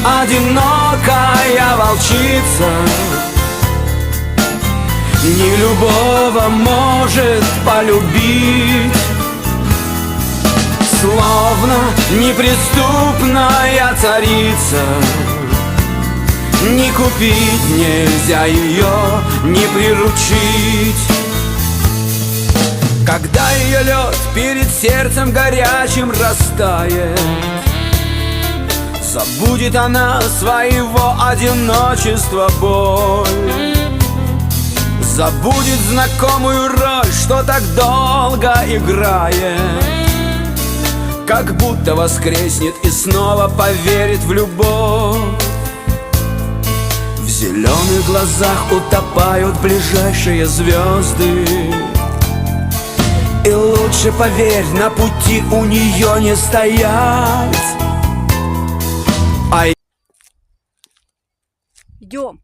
одинокая волчица не любого может полюбить. Словно неприступная царица, не купить нельзя ее, не приручить. Когда ее лед перед сердцем горячим растает, забудет она своего одиночества боль. Забудет знакомую роль, что так долго играет, как будто воскреснет и снова поверит в любовь. В зеленых глазах утопают ближайшие звезды, и лучше, поверь, на пути у нее не стоять. Идем.